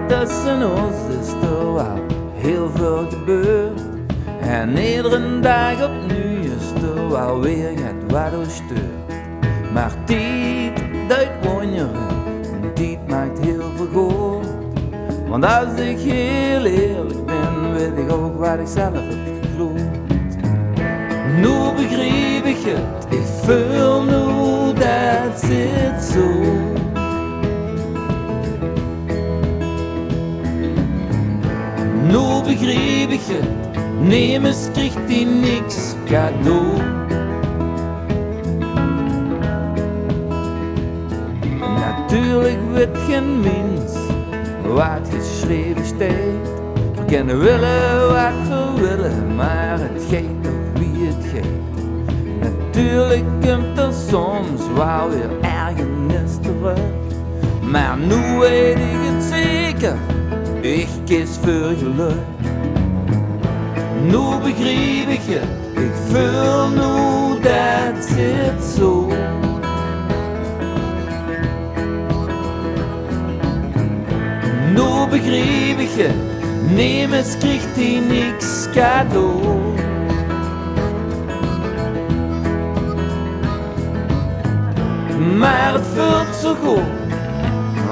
tussen ons is er wel heel veel gebeurd. En iedere dag opnieuw is er wel weer het wat ons steurt. Maar tijd duidt wonderen en tijd maakt heel veel goed. Want als ik heel eerlijk ben, weet ik ook wat ik zelf heb gevloed. Nu begrijp ik het, ik voel nu dat zit zo. Nu begrijp ik het, neem eens krijgt hij niks cadeau. Natuurlijk weet geen mens wat geschreven staat. We kunnen willen wat we willen, maar het geeft toch wie het geeft. Natuurlijk komt er soms wel weer ergernis terug. Maar nu weet ik het zeker, ik kies voor geluk. Nu begrijp ik het, ik voel nu dat zit zo. Nu begrijp ik het, neem eens krijgt hij niks cadeau. Maar het voelt zo goed,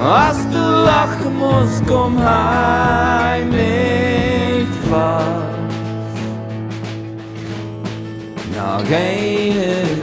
als de lachen moest, kom hij mee vast. Nog een keer.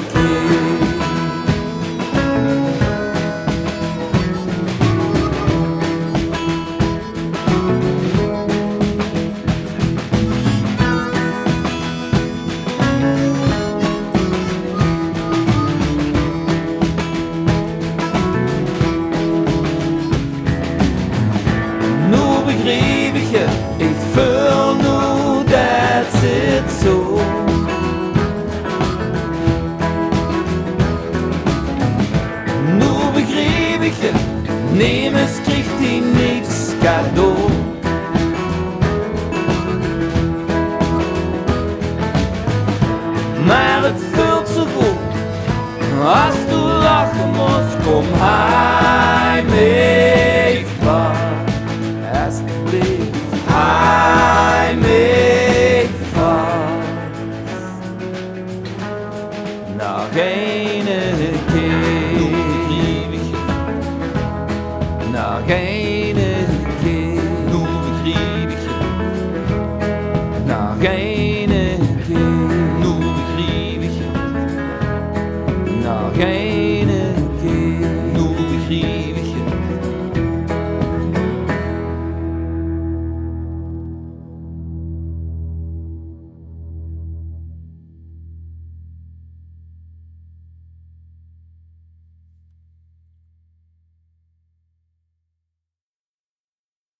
Ik voel nu dat zit zo. Nu begrijp ik het, neem eens krijgt hij niks cadeau. Maar het voelt zo goed, als de lachen moest, kom hij mee vast. Alsjeblieft. Hij mee vast. Nog een keer. Nog een keer. Nu begrijp ik het. Nog een keer. Nu begrijp ik het. Nog een